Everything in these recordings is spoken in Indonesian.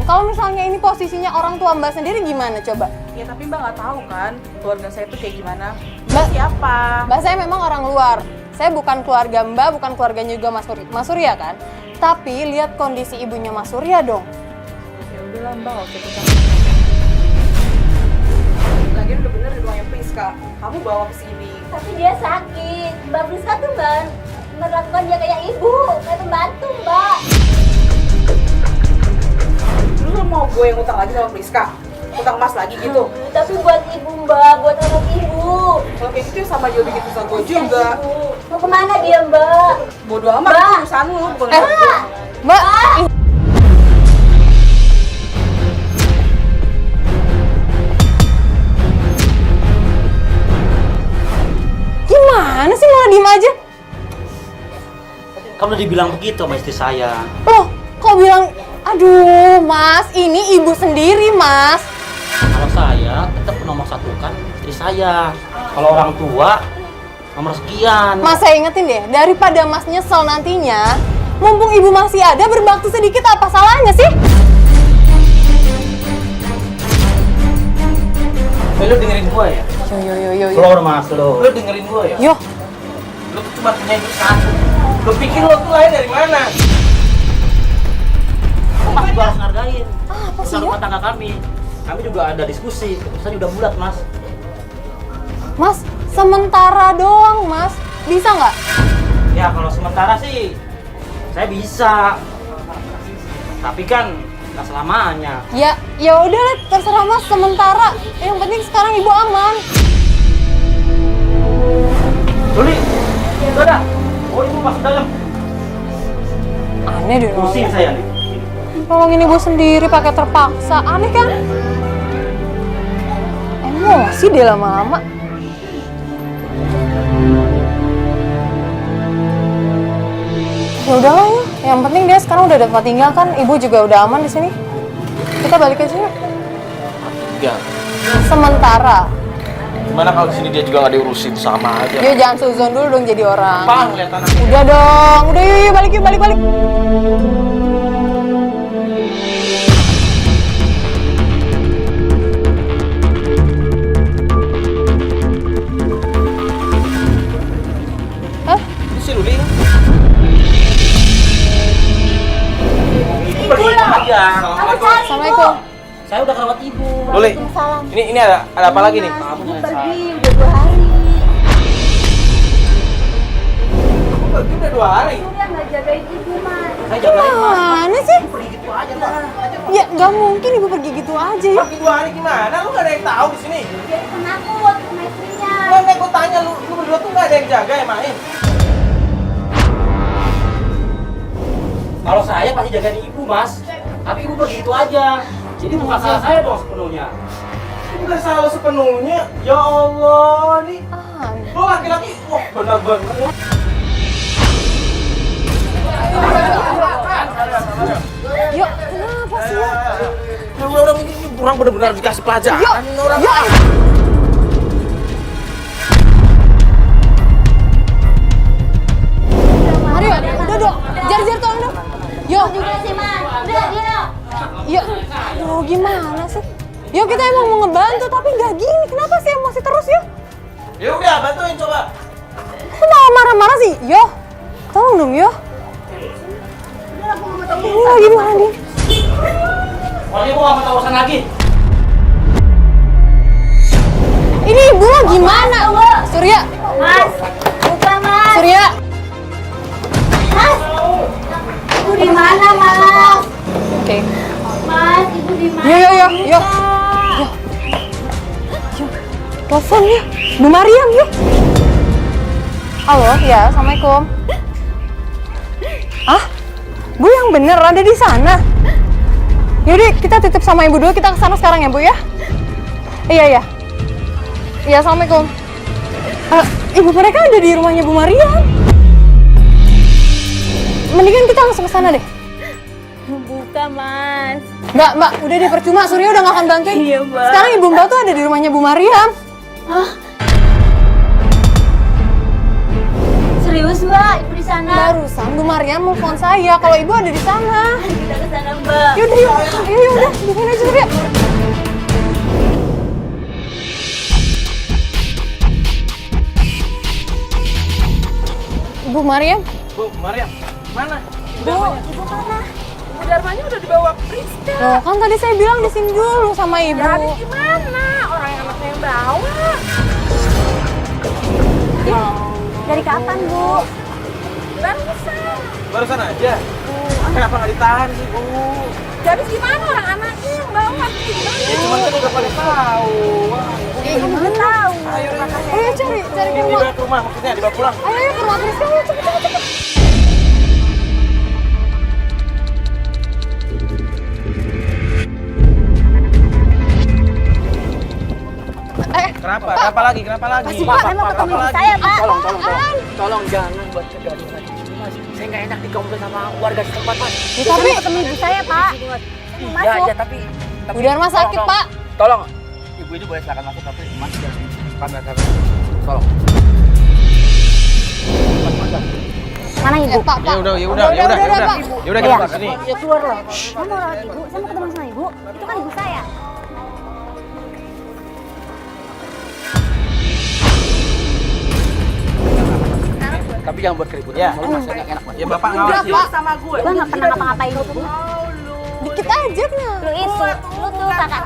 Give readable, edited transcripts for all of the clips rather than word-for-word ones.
Kalau misalnya ini posisinya orang tua Mbak sendiri gimana coba? Ya tapi Mbak nggak tahu kan keluarga saya tuh kayak gimana. Mbak Siapa? Mbak saya memang orang luar. Saya bukan keluarga Mbak, bukan keluarganya juga Mas Surya kan. Tapi lihat kondisi ibunya Mas Surya dong. Ya udahlah Mbak, oke kita. Lagian udah bener di ruangnya Priska. Kamu bawa ke sini. Tapi dia sakit. Mbak Priska tuh Mbak melakukan dia kayak ibu, kayak pembantu Mbak. Lu mau gue yang utang lagi sama Priska? Utang emas lagi gitu? Tapi buat ibu Mbak, buat anak ibu. Kalau kayak gitu ya sama aja bikin usaha gue juga. Mau kemana dia Mbak? Bodoh amat, Mbak. itu urusan lu, bukan urusan gue. Mbak, gimana sih malah diem aja? Kan udah dibilang begitu sama istri saya. Loh, kok bilang, aduh mas, ini ibu sendiri mas. Kalau saya tetap nomor satu kan istri saya. Kalau orang tua nomor sekian. Mas saya ingetin deh, daripada mas nyesel nantinya, mumpung ibu masih ada, berbakti sedikit apa salahnya sih? Lu dengerin gua ya? Yo. Keluar mas lo. Lu dengerin gua ya? Yo, Lu tuh cuma punya ibu satu. Lu pikir lu tuh lahir dari mana? Mas juga harus ngargain. apa sih Urusan ya? rumah tangga kami. Kami juga ada diskusi. Keputusannya udah bulat mas. Mas, sementara doang mas, bisa nggak? Ya kalau sementara sih saya bisa. Tapi kan nggak selamanya. Ya udah lah, terserah mas sementara. Yang penting sekarang ibu aman. Juli, udah. Oh ibu masuk dalam. Aneh deh Pusing nolongin. saya nih. Nolongin ibu sendiri pakai terpaksa, aneh kan? Emosi dia lama-lama. Ya udahlah ya, yang penting dia sekarang udah dapat tinggal kan, ibu juga udah aman di sini. Kita balik aja yuk. Ya. Sementara. Gimana kalau di sini dia juga nggak diurusin sama aja? Dia jangan suzon dulu dong jadi orang. Bang, lihat anak. Udah dong, udah yuk balik yuk balik. Hah? Ini si Luli. Ibu pergi aja. Assalamualaikum. Saya udah kerawat ibu. Luli. Ini ada apa lagi nih? Kamu Ibu yang pergi salah. udah 2 hari. Pergi udah 2 hari. Surya nggak jagain ibu Mas. Saya jagain mas. Mana sih? Pergi gitu aja mas. Ya nggak mungkin ibu pergi gitu aja ya. Pergi 2 hari gimana? Lu nggak ada yang tahu di sini. Dia penakut sama istrinya. Mana gue tanya lu berdua tuh nggak ada yang jaga ya main? Kalau saya pasti jagain ibu mas. Tapi ibu pergi gitu aja. Jadi bukan salah saya dong sepenuhnya. Ini bukan salah lu sepenuhnya. Ya Allah, nih. Ah, Lu laki-laki, wah benar-benar. yuk, kenapa sih ya? Ya udah ini kurang benar-benar dikasih pelajaran. Yuk, Orang yuk. Mario, udah dong, jar tolong dong. Yuk, Juga sih Mas. Udah dia. yuk. Aduh, gimana sih? Yuk, kita emang mau ngebantu, tapi nggak gini. Kenapa sih emosi terus, yuk? Ya udah bantuin coba. Kok malah marah-marah sih? Yo, tolong dong, yo. Ini lagi mandi. Pokoknya ibu nggak mau tahu urusan lagi. Ini ibu lo gimana? Surya, Mas. Buka Mas. Surya. Mas. Ibu di mana Mas? Oke. Mas, ibu di mana? Yo. Telepon ya, Bu Mariam yuk. Halo, ya, assalamualaikum. Ah, Bu yang bener ada di sana. Yaudah, kita titip sama ibu dulu. Kita ke sana sekarang ya, Bu ya. Iya. Iya, assalamualaikum. Ibu mereka ada di rumahnya Bu Mariam. Mendingan kita langsung ke sana deh. Buka Mas. Mbak, udah deh percuma. Surya udah gak akan bantuin. Iya, Mbak. Sekarang ibu Mbak tuh ada di rumahnya Bu Mariam. Hah? Serius Mbak, ibu di sana? Barusan Bu Maryam mau phone saya kalau ibu ada di sana. Kita ke sana Mbak. Yaudah yuk, yaudah, di sini aja dulu ya. Bu Maryam, Bu, Maryam, mana? Bu, ibu mana? Bu Darmanya udah dibawa ke Priska. loh kan tadi saya bilang di sini dulu sama ibu. Ya habis gimana? Orang yang anaknya yang bawa. Dari kapan Bu? Barusan. Barusan aja. Kenapa nggak ditahan sih, Bu? Ya habis gimana orang anaknya yang bawa? Gimana? Ya cuman kan udah pada tahu. Wah, Belum tahu. ayo kakak. Ayo cari ke Ini rumah. dibawa ke rumah, maksudnya dibawa pulang. Ayo ke rumah Priska, ayo cepet, cepet, cepet. Kenapa? Kenapa lagi? Kenapa lagi? Saya mau ketemu ibu saya Pak. Tolong jangan buat kegaduhan di sini, Mas. Saya nggak enak dikomplain sama warga setempat, Mas. Ya, tapi Mau ketemu ibu saya Pak. Iya, Masuk. iya, tapi Bu Dharma sakit, Pak. Tolong. Ibu itu boleh silakan masuk, tapi Mas jangan kamera. Tolong. Mana ibu? Pak, Ya Pak. udah, Pak. Ya udah, Pak. Ya udah kita Iya. ke sini. Ya keluar lah. Saya mau rawat ibu. Saya mau ketemu sama ibu. Itu kan ibu saya. Tapi jangan buat keributan. Ya. Tolong, Mas, saya nggak enak, Mas. Ya Bapak Udah, ngawasin. Pak. Sama gue. Gua nggak pernah ngapa-ngapain ibu. Dikit aja nah. Lu itu, lu tuh kakak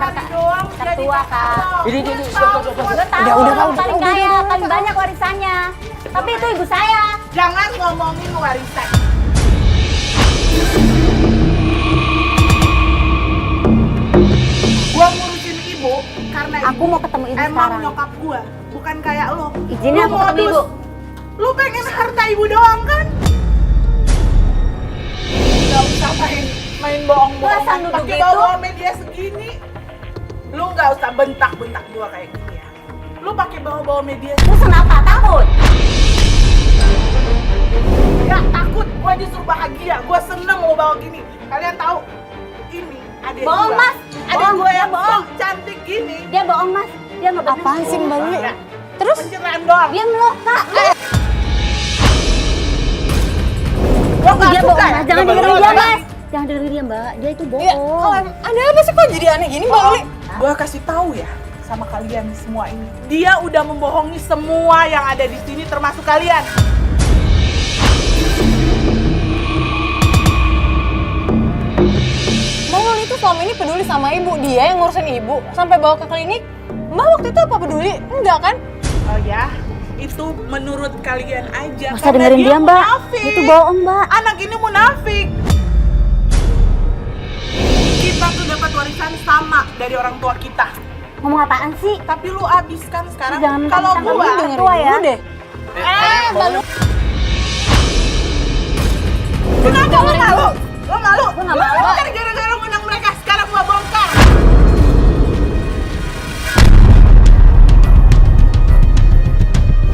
tertua kak. Ini, stop. Gue tahu. Udah, Pak, Paling udah, kaya, udah, paling banyak warisannya. Tapi itu ibu saya. Jangan ngomongin warisan. Gua ngurusin ibu karena Aku mau ketemu ibu emang sekarang. nyokap gua, bukan kayak lo. Izinnya aku ketemu ibu. Lu pengen harta ibu doang kan? Gak usah main bohong-bohongan Masa nuduh pakai gitu? bawa media segini. Lu nggak usah bentak-bentak gua kayak gini ya. Lu pakai bawa-bawa media. Terus kenapa? Takut? Gak takut, gua justru bahagia. Gua seneng mau bawa gini. Kalian tahu ini adek Bohong, gua. Mas. Adek Bohong, gua dia yang bohong. sok cantik gini. Dia bohong mas. Dia nggak benar. Apaan sih Mbak Luli? Ya, Terus? pencitraan doang. Dia meluk kak. Gua nggak Dia suka bohong ya. mas. Jangan Mbak dengerin Luli dia apa? mas. Jangan dengerin dia mbak. Dia itu Ya, kalau bohong. ada apa sih kok jadi aneh gini Mbak Luli? Gua kasih tahu ya sama kalian semua ini. Dia udah membohongi semua yang ada di sini termasuk kalian. Mbak Luli itu selama ini peduli sama ibu. Dia yang ngurusin ibu sampai bawa ke klinik. Mbak waktu itu apa peduli? Enggak kan? Oh ya, itu menurut kalian aja. Masa karena dengerin dia mbak. munafik. Dia itu bohong mbak. Anak ini munafik. Kita tuh dapat warisan sama dari orang tua kita. Ngomong apaan sih? Tapi lu abiskan sekarang. Jangan Kalau mentang-mentang gua lu dengerin tua ya. dulu deh. Mbak Luli. kenapa lu malu? Lu malu? Gua nggak Lu malu. kan gara-gara ngundang mereka sekarang gua bongkar.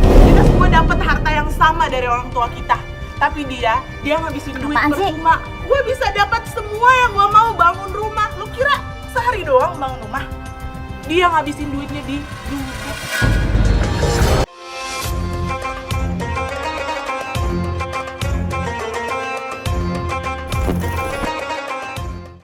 Kita semua dapat harta yang sama dari orang tua kita. Tapi dia ngabisin duit Apaan sih? percuma. Gue bisa dapat semua yang gue mau, bangun rumah. Lu kira sehari doang bangun rumah? Dia ngabisin duitnya di YouTube.